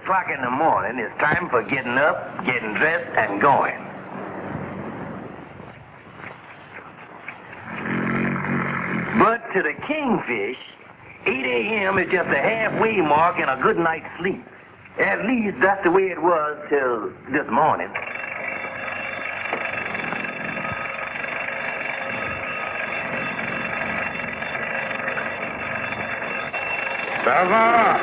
o'clock in the morning, it's time for getting up, getting dressed, and going. But to the kingfish, 8 a.m. is just a halfway mark and a good night's sleep. At least that's the way it was till this morning. Bella,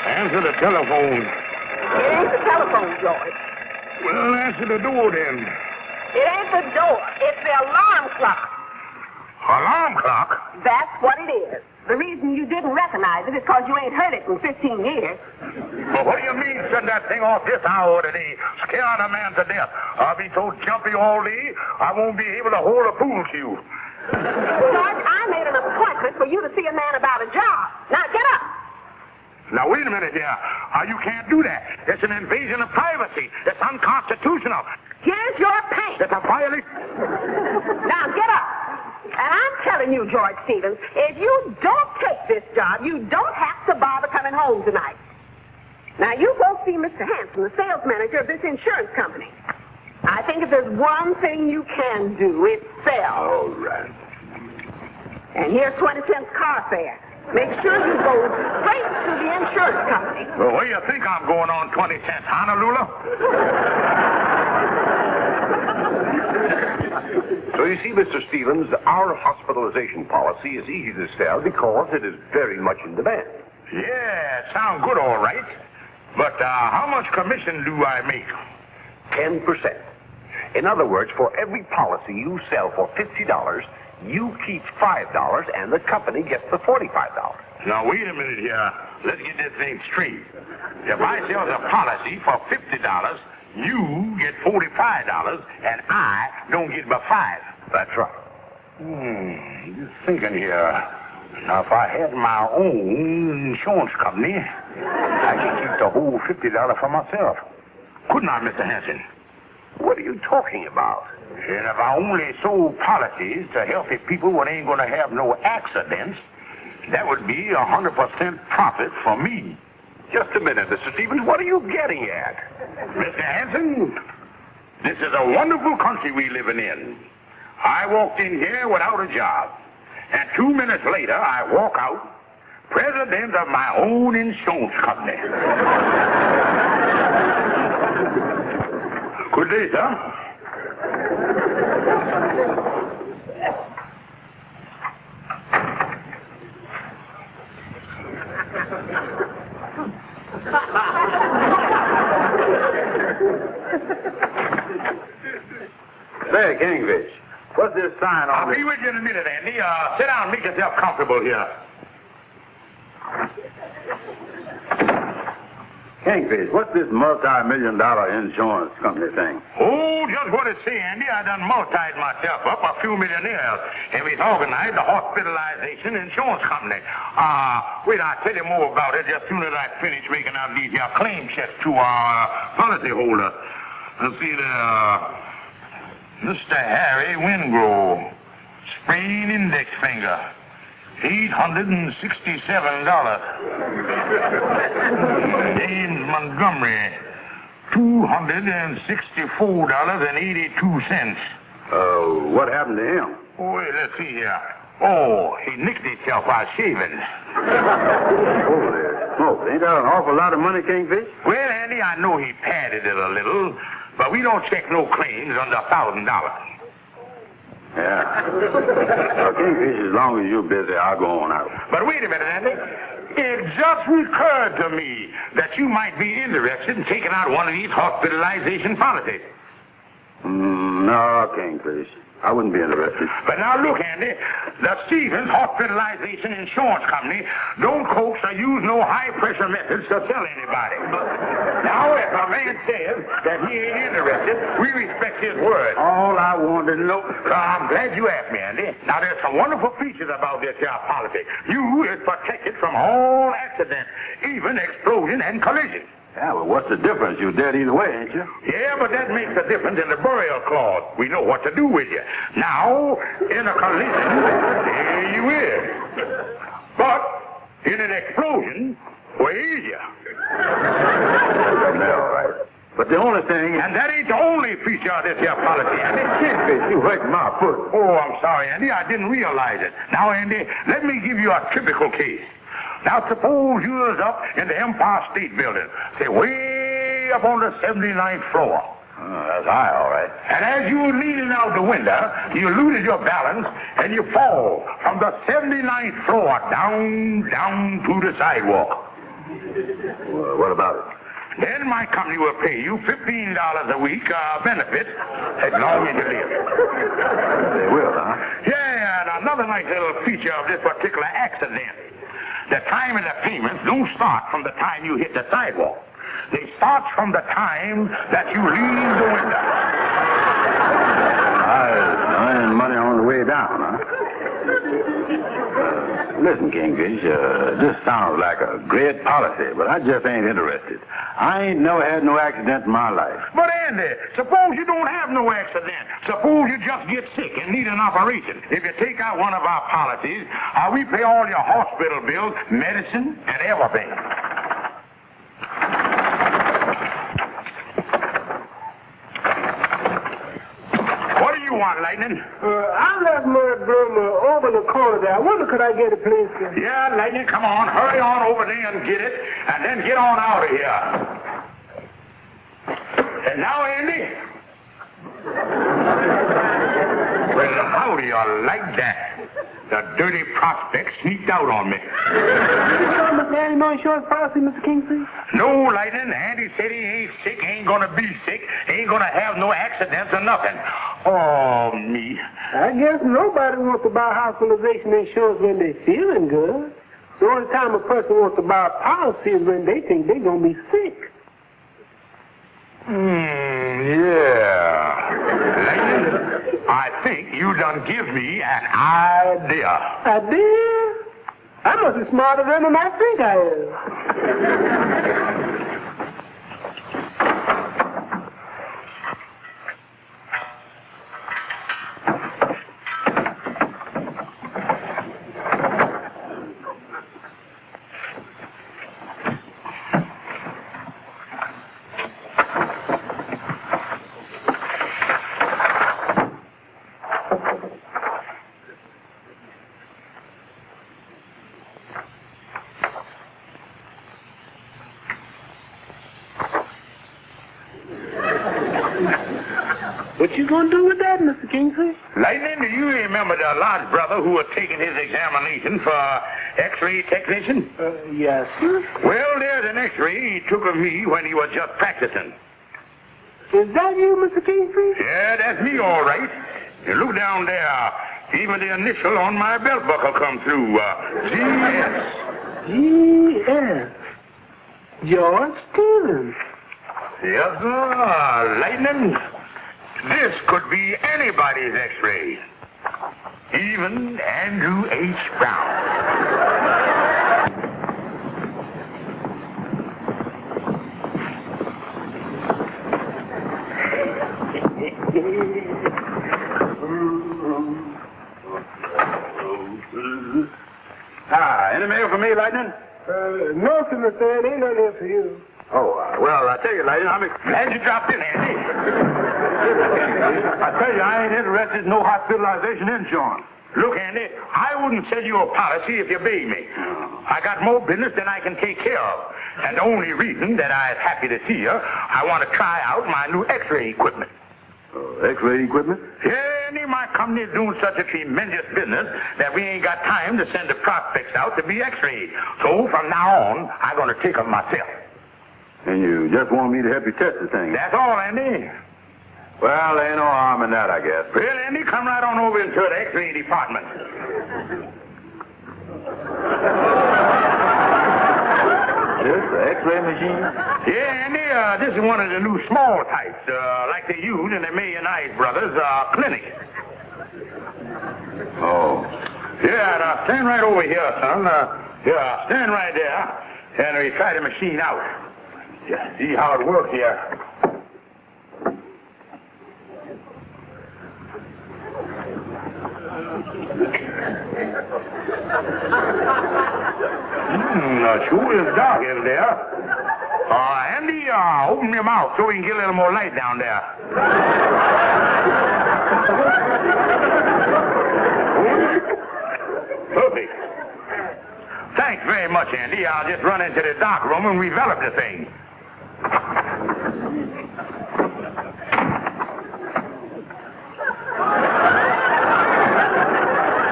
answer the telephone. It ain't the telephone, George. Well, answer the door then. It ain't the door. It's the alarm clock. Alarm clock? That's what it is. The reason you didn't recognize it is because you ain't heard it in 15 years. Well, what do you mean, shutting that thing off this hour today? Scaring a man to death. I'll be so jumpy all day, I won't be able to hold a pool cue. George, I made an appointment for you to see a man about a job. Now, get up. Now, wait a minute here. You can't do that. It's an invasion of privacy. It's unconstitutional. Here's your paint. It's a violation. Now, get up. And I'm telling you, George Stevens, if you don't take this job, you don't have to bother coming home tonight. Now, you go see Mr. Hanson, the sales manager of this insurance company. I think if there's one thing you can do, it's sell. All right. And here's 20 cents car fare. Make sure you go straight to the insurance company. Well, where do you think I'm going on 20 cents, Honolulu? So you see, Mr. Stevens, our hospitalization policy is easy to sell because it is very much in demand. Yeah, sound good, all right. But how much commission do I make? 10%. In other words, for every policy you sell for $50, you keep $5 and the company gets the $45. Now, wait a minute here. Let's get this thing straight. If I sell a policy for $50, you get $45, and I don't get but $5. That's right. Just thinking here. Now, if I had my own insurance company, I could keep the whole $50 for myself. Couldn't I, Mr. Hanson? What are you talking about? And if I only sold policies to healthy people who ain't going to have no accidents, that would be 100% profit for me. Just a minute, Mr. Stevens. What are you getting at? Mr. Hanson, this is a wonderful country we living in. I walked in here without a job. And 2 minutes later, I walk out, president of my own insurance company. Good day, sir. Say, Kingfish, what's this sign on? I'll be with you in a minute, Andy. Sit down and make yourself comfortable here. Kingfish, what's this multi-million-dollar insurance company thing? Oh, just what it say, Andy. I done multiplied myself up a few millionaires, and we've organized the Hospitalization Insurance Company. Wait, I'll tell you more about it just as soon as I finish making out these here claim checks to our policyholders. Let's see there. Mr. Harry Wingrove, sprained index finger, $867. James Montgomery, $264.82. What happened to him? Oh, wait, let's see here. Oh, he nicked himself while shaving. Holy smoke. Ain't that an awful lot of money, Kingfish? Well, Andy, I know he padded it a little, but we don't check no claims under $1,000. Yeah. Well, Kingfish, as long as you're busy, I'll go on out. But wait a minute, Andy. It just recurred to me that you might be interested in taking out one of these hospitalization policies. No, Kingfish. I wouldn't be interested. But now look, Andy, the Stevens Hospitalization Insurance Company don't coax or use no high-pressure methods to sell anybody. Now, if a man says that he ain't interested, we respect his word. All I wanted to know... I'm glad you asked me, Andy. Now, there's some wonderful features about this here policy. You is protected from all accidents, even explosion and collision. Yeah, well, what's the difference? You're dead either way, ain't you? Yeah, but that makes a difference in the burial clause. We know what to do with you. Now, in a collision, there you is. But in an explosion, where is you? All right. But the only thing... And that ain't the only feature of this here policy, Andy. Kingfish, you hurt my foot. Oh, I'm sorry, Andy. I didn't realize it. Now, Andy, let me give you a typical case. Now, suppose you was up in the Empire State Building, say, way up on the 79th floor. That's high, all right. And as you were leaning out the window, you lose your balance, and you fall from the 79th floor down to the sidewalk. Well, what about it? Then my company will pay you $15 a week benefits as long as you live. They will, huh? Yeah, and another nice little feature of this particular accident. The time of the payments don't start from the time you hit the sidewalk. They start from the time that you leave the window. I earned money on the way down, huh? Listen, Kingfish, this sounds like a great policy, but I just ain't interested. I ain't never had no accident in my life. But Andy, suppose you don't have no accident. Suppose you just get sick and need an operation. If you take out one of our policies, we pay all your hospital bills, medicine, and everything. What do you want, Lightning? I left my bloomer over the corner there. I wonder could I get it, please, sir? Yeah, Lightning, come on. Hurry on over there and get it, and then get on out of here. And now, Andy? Well, how do you like that? The dirty prospect sneaked out on me. Mr. Andy, no insurance policy, Mr. Kingfish? No, Lightning. Andy said he ain't sick, ain't gonna be sick, ain't gonna have no accidents or nothing. Oh, me. I guess nobody wants to buy hospitalization insurance when they're feeling good. The only time a person wants to buy a policy is when they think they're gonna be sick. Yeah. Lightning, I think you done give me an idea. Idea? I must be smarter than I think I am. What you gonna do with that, Mr. Kingfish? Lightning, do you remember the large brother who was taking his examination for X-ray technician? Yes, sir. Well, there's an X-ray he took of me when he was just practicing. Is that you, Mr. Kingfish? Yeah, that's me, all right. You look down there. Even the initial on my belt buckle come through. G.S. G.S. George Stevens. Yes, sir. Lightning. This could be anybody's X-ray. Even Andrew H. Brown. Any mail for me, Lightning? No, sir, Mr. Andy. Ain't nothing here for you. Oh, well, I tell you, Lightning, I'm Glad you dropped in, Andy. I tell you, I ain't interested in no hospitalization insurance. Look, Andy, I wouldn't sell you a policy if you paid me. I got more business than I can take care of. And the only reason that I'm happy to see you, I want to try out my new X-ray equipment. X-ray equipment? Yeah, Andy, my company is doing such a tremendous business that we ain't got time to send the prospects out to be X-rayed. So from now on, I'm going to take them myself. And you just want me to help you test the thing? That's all, Andy. Well, there ain't no harm in that, I guess. Well, Andy, come right on over into the X-ray department. This, the X-ray machine? Yeah, Andy, this is one of the new small types, like they use in the Millionite Brothers clinic. Oh. Yeah, now stand right over here, son. Yeah, stand right there, and we try the machine out. Just see how it works here. Sure is dark in there. Andy, open your mouth so we can get a little more light down there. Perfect. Thanks very much, Andy. I'll just run into the dark room and revelop the thing.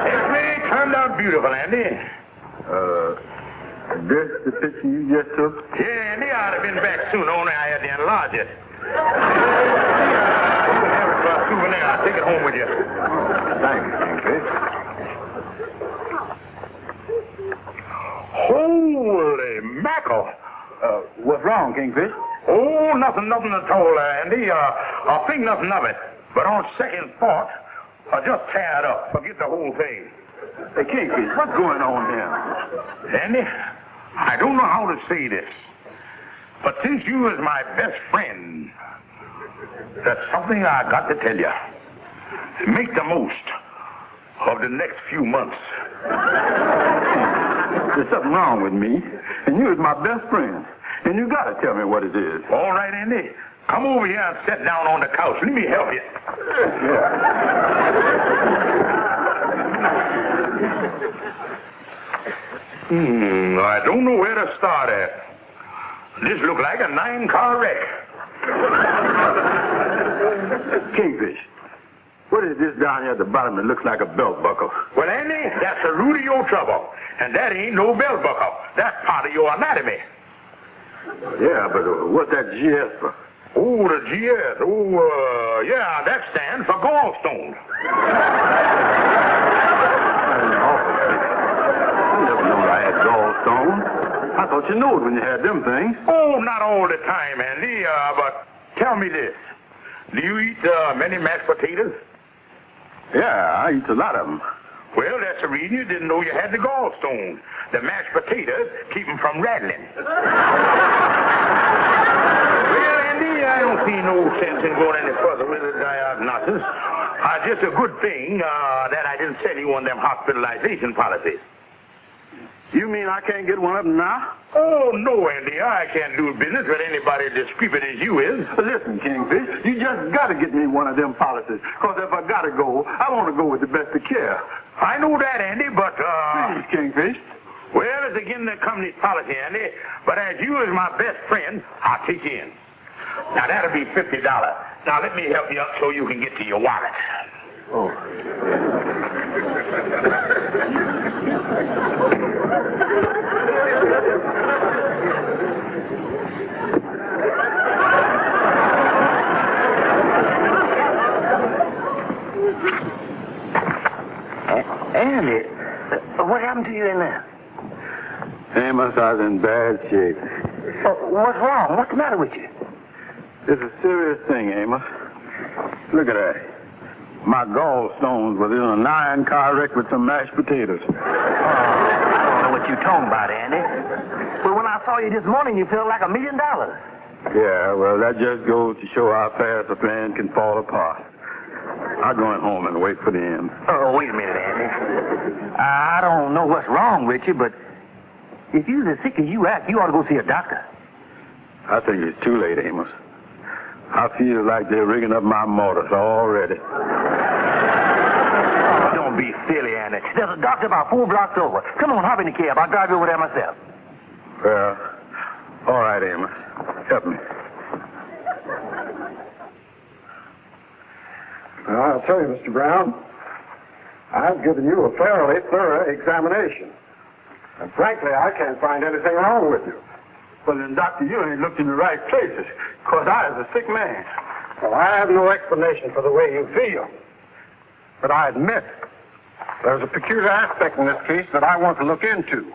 Everything turned out beautiful, Andy. This the picture you just took? Yeah, Andy, I'd have been back soon, only I had to enlarge it. For a souvenir, I'll take it home with you. Thanks, Kingfish. Holy mackerel. What's wrong, Kingfish? Oh, nothing at all, Andy. I think nothing of it. But on second thought, I'll just tear it up. Forget the whole thing. Hey, Kingfish, what's going on here? Andy, I don't know how to say this, but since you is my best friend, that's something I got to tell you. Make the most of the next few months. There's something wrong with me, and you is my best friend, and you got to tell me what it is. All right, Andy. Come over here and sit down on the couch. Let me help you. I don't know where to start at. This looked like a 9-car wreck. Kingfish, what is this down here at the bottom that looks like a belt buckle? Well, Andy, that's the root of your trouble. And that ain't no belt buckle. That's part of your anatomy. Yeah, but what's that GS for? Oh, the GS. Oh, yeah, that stands for gallstone. Gallstones? I thought you knew it when you had them things. Oh, not all the time, Andy. But tell me this. Do you eat many mashed potatoes? Yeah, I eat a lot of them. Well, that's the reason you didn't know you had the gallstones. The mashed potatoes keep them from rattling. Well, Andy, I don't see no sense in going any further with the diagnosis. Just a good thing that I didn't sell you one of them hospitalization policies. You mean I can't get one of them now? Oh, no, Andy. I can't do business with anybody as stupid as you is. Listen, Kingfish, you just got to get me one of them policies. Because if I got to go, I want to go with the best of care. I know that, Andy, but, Please, Kingfish. Well, it's against the company's policy, Andy. But as you is my best friend, I'll take you in. Now, that'll be $50. Now, let me help you up so you can get to your wallet. Oh. Andy, what happened to you in there? Amos, I was in bad shape. What's wrong? What's the matter with you? It's a serious thing, Amos. Look at that. My gallstones was in a 9-car wreck with some mashed potatoes. I don't know what you're talking about, Andy. But when I saw you this morning, you felt like $1 million. Yeah, well, that just goes to show how fast a plan can fall apart. I'm going home and wait for the end. Oh, wait a minute, Andy. I don't know what's wrong with you, but if you're as sick as you act, you ought to go see a doctor. I think it's too late, Amos. I feel like they're rigging up my motors already. Oh, don't be silly, Andy. There's a doctor about 4 blocks over. Come on, hop in the cab. I'll drive you over there myself. Well, all right, Amos. Help me. Well, I'll tell you, Mr. Brown, I've given you a fairly thorough examination. And frankly, I can't find anything wrong with you. Well, then, Doctor, you ain't looked in the right places, because I was a sick man. Well, I have no explanation for the way you feel. But I admit there's a peculiar aspect in this case that I want to look into.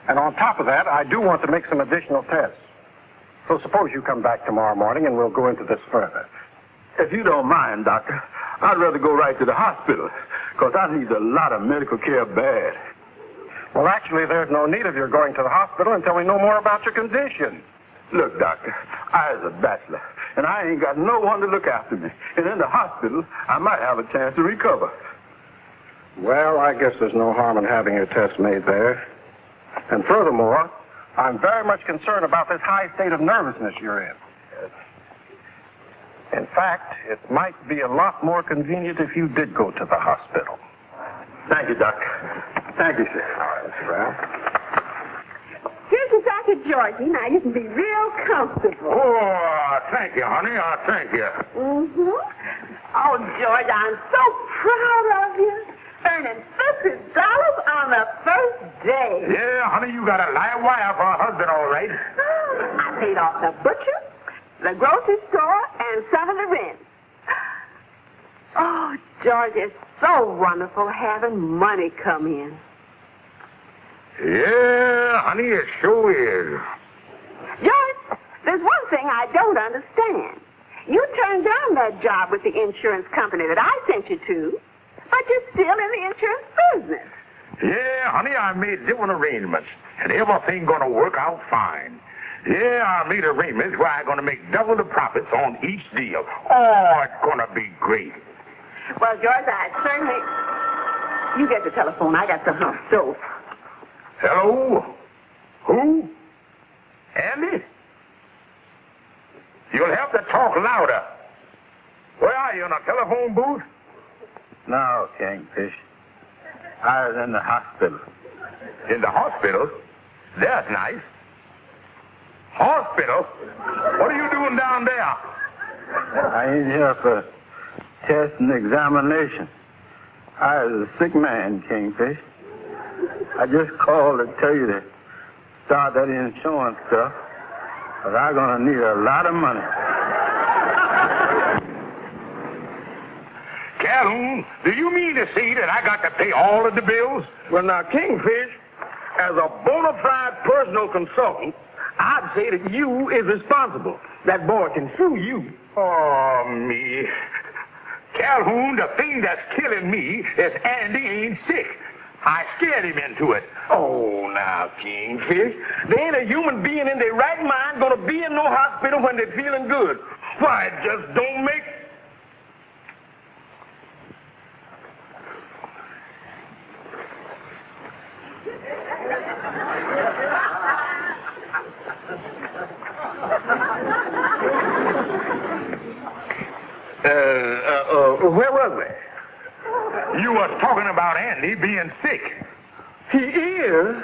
And on top of that, I do want to make some additional tests. So suppose you come back tomorrow morning and we'll go into this further. If you don't mind, Doctor, I'd rather go right to the hospital, because I need a lot of medical care bad. Well, actually, there's no need of your going to the hospital until we know more about your condition. Look, Doctor, I was a bachelor, and I ain't got no one to look after me. And in the hospital, I might have a chance to recover. Well, I guess there's no harm in having your test made there. And furthermore, I'm very much concerned about this high state of nervousness you're in. In fact, it might be a lot more convenient if you did go to the hospital. Thank you, Doctor. Thank you, sir. All right, Mr. Brown. Here's your jacket, Georgie. Now you can be real comfortable. Oh, thank you, honey. Thank you. Mm-hmm. Oh, George, I'm so proud of you. Earning $50 on the first day. Yeah, honey, you got a live wire for a husband, all right. I paid off the butcher, the grocery store, and some of the rent. Oh, George, it's so wonderful having money come in. Yeah, honey, it sure is. George, there's one thing I don't understand. You turned down that job with the insurance company that I sent you to, but you're still in the insurance business. Yeah, honey, I made different arrangements, and everything gonna work out fine. Yeah, I made arrangements where I'm gonna make double the profits on each deal. Oh, it's gonna be great. Well, George, I certainly... You get the telephone. I got something on the stove. Hello? Who? Andy? You'll have to talk louder. Where are you, in a telephone booth? No, Kingfish. I was in the hospital. In the hospital? That's nice. Hospital? What are you doing down there? I ain't here for test and examination. I was a sick man, Kingfish. I just called to tell you to start that insurance stuff, because I'm going to need a lot of money. Calhoun, do you mean to say that I got to pay all of the bills? Well, now, Kingfish, as a bona fide personal consultant, I'd say that you is responsible. That boy can sue you. Oh, me. Calhoun, the thing that's killing me is Andy ain't sick. I scared him into it. Oh, now, Kingfish, there ain't a human being in their right mind gonna be in no hospital when they're feeling good. Why, it just don't make... Where was we? You was talking about Andy being sick. He is?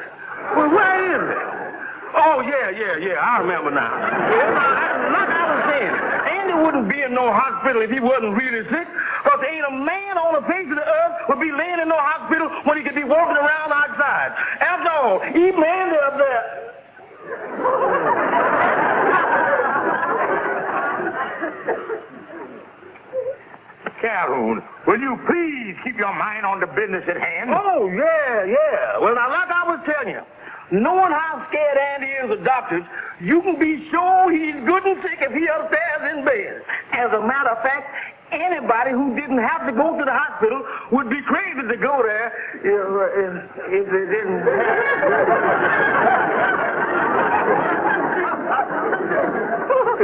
Well, where is he? Oh, yeah, I remember now. Like I was saying, Andy wouldn't be in no hospital if he wasn't really sick, because there ain't a man on the face of the earth would be laying in no hospital when he could be walking around outside. After all, even Andy up there... Calhoun, will you please keep your mind on the business at hand? Oh, yeah. Well, now, like I was telling you, knowing how scared Andy is of doctors, you can be sure he's good and sick if he's upstairs in bed. As a matter of fact, anybody who didn't have to go to the hospital would be crazy to go there if they didn't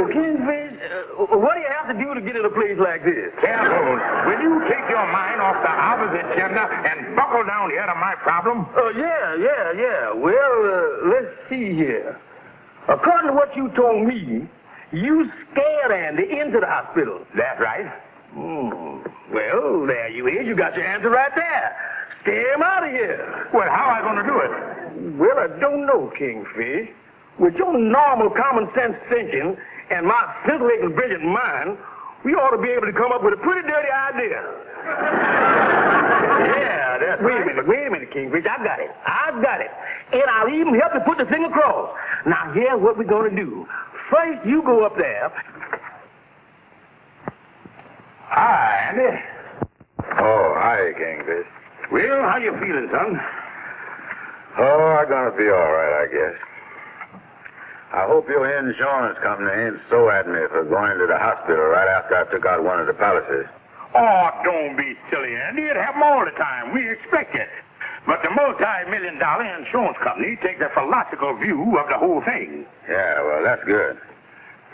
Kingfish, what do you have to do to get in a place like this? Calhoun, will you take your mind off the opposite agenda and buckle down here to my problem? Yeah. Well, let's see here. According to what you told me, you scared Andy into the hospital. That's right. Well, there you is. You got your answer right there. Scare him out of here. Well, how am I going to do it? Well, I don't know, Kingfish. With your normal common sense thinking and my scintillating brilliant mind, we ought to be able to come up with a pretty dirty idea. Yeah, that's Wait a minute, Kingfish. I got it. And I'll even help you put the thing across. Now, here's what we're going to do. First, you go up there. Hi, Andy. Oh, hi, Kingfish. Well, how you feeling, son? Oh, I'm going to be all right, I guess. I hope your insurance company ain't so at me for going to the hospital right after I took out one of the policies. Oh, don't be silly, Andy. It happens all the time. We expect it. But the multi-million-dollar insurance company takes a philosophical view of the whole thing. Yeah, well, that's good.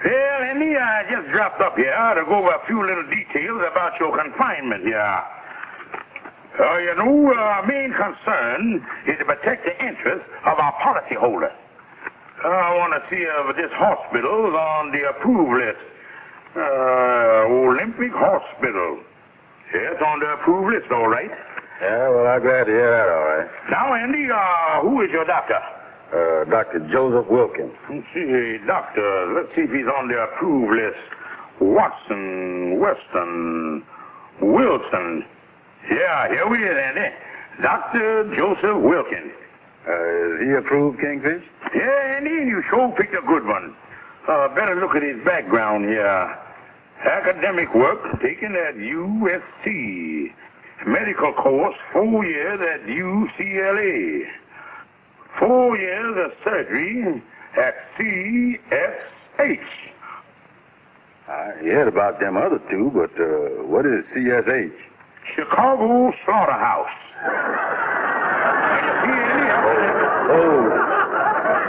Well, Andy, I just dropped up here to go over a few little details about your confinement here. Our main concern is to protect the interests of our policyholders. I want to see if this hospital's on the approved list. Olympic Hospital. Yeah, it's on the approved list, all right. Yeah, well, I'm glad to hear that, all right. Now, Andy, who is your doctor? Dr. Joseph Wilkins. Let's see, doctor. Let's see if he's on the approved list. Watson, Weston, Wilson. Yeah, here we is, Andy. Dr. Joseph Wilkins. Is he approved, Kingfish? Yeah, Andy, you sure picked a good one. Better look at his background here. Academic work taken at USC. Medical course, 4 years at UCLA. 4 years of surgery at CSH. I heard about them other two, but what is CSH? Chicago Slaughterhouse. Oh,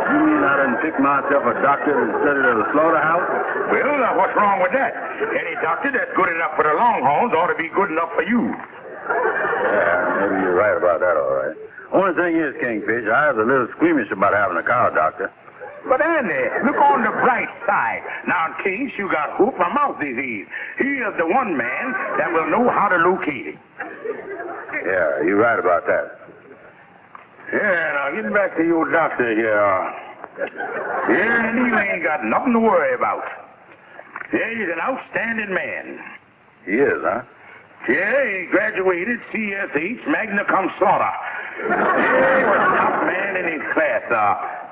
you mean I done picked myself a doctor instead of the slaughterhouse? Well, what's wrong with that? Any doctor that's good enough for the Longhorns ought to be good enough for you. Yeah, maybe you're right about that, all right. Only thing is, Kingfish, I was a little squeamish about having a cow doctor. But Andy, look on the bright side. Now, in case you got hoof or mouth disease, he is the one man that will know how to locate it. Yeah, you're right about that. Yeah, now getting back to your doctor here. Yeah, Andy, you ain't got nothing to worry about. Yeah, he's an outstanding man. He is, huh? Yeah, he graduated CSH magna cum laude. Yeah, he was the top man in his class,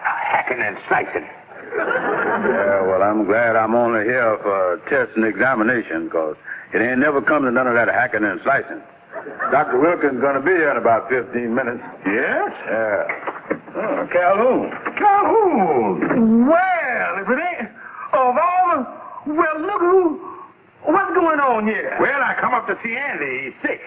hacking and slicing. Yeah, well, I'm glad I'm only here for test and examination, because it ain't never come to none of that hacking and slicing. Dr. Wilkins is going to be here in about 15 minutes. Yes? Yeah. Oh, Calhoun. Calhoun! Well, if it ain't of all the... Well, look what's going on here? Well, I come up to see Andy. He's sick.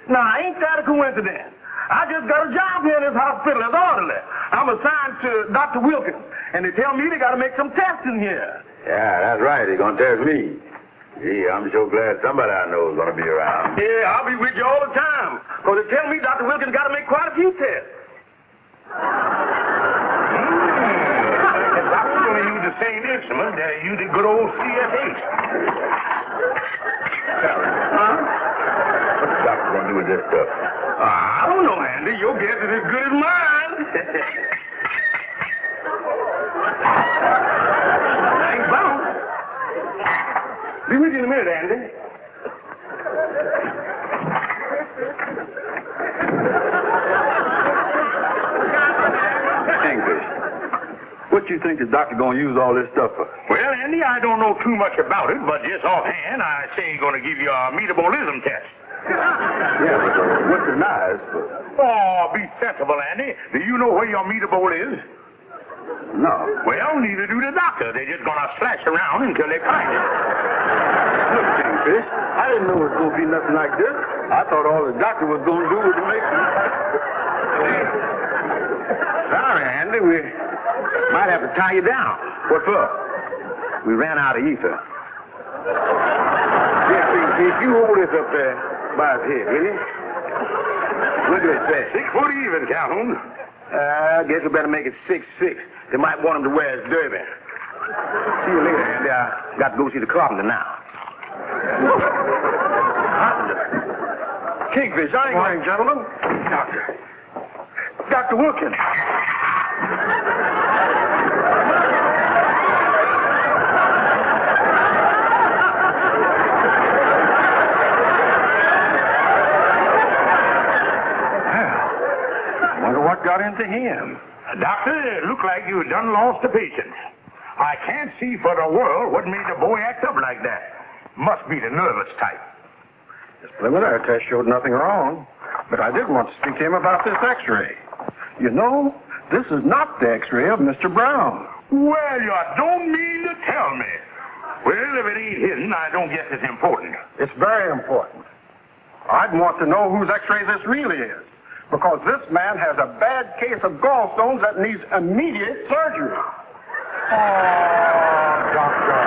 Now, ain't that a coincidence? I just got a job here in this hospital as orderly. I'm assigned to Dr. Wilkins, and they tell me they got to make some tests in here. Yeah, that's right. He's going to test me. Gee, I'm so glad somebody I know is going to be around. Yeah, I'll be with you all the time, because they tell me Dr. Wilkins got to make quite a few tests. The doctor's going to use the same instrument that used the good old CSH. Huh? What's the doctor going to do with this stuff? I don't know, Andy. Your guess is as good as mine. Ain't bound. Be with you in a minute, Andy. Kingfish, what you think the doctor going to use all this stuff for? Well, Andy, I don't know too much about it, but just offhand, I say he's going to give you a metabolism test. Yeah, but what's the knife? Oh, be sensible, Andy. Do you know where your metabole is? No. Well, neither do the doctor. They're just going to slash around until they find it. Look, Kingfish, I didn't know it was going to be nothing like this. I thought all the doctor was going to do was to make some... Sorry, Andy. We might have to tie you down. What for? We ran out of ether. Yeah, Kingfish, you hold this up there by his head, will you? Look at that. 6 foot even, Calhoun. I guess we better make it 6'6". They might want him to wear his derby. See you later, Andy. I got to go see the carpenter now. Kingfish, I ain't going, gentlemen. Dr. Wilkins. What got into him? Doctor, it looked like you done lost a patient. I can't see for the world what made the boy act up like that. Must be the nervous type. This preliminary test showed nothing wrong, but I did want to speak to him about this x-ray. You know, this is not the x-ray of Mr. Brown. Well, you don't mean to tell me. Well, if it ain't hidden, I don't guess it's important. It's very important. I'd want to know whose x-ray this really is, because this man has a bad case of gallstones that needs immediate surgery. Oh, doctor.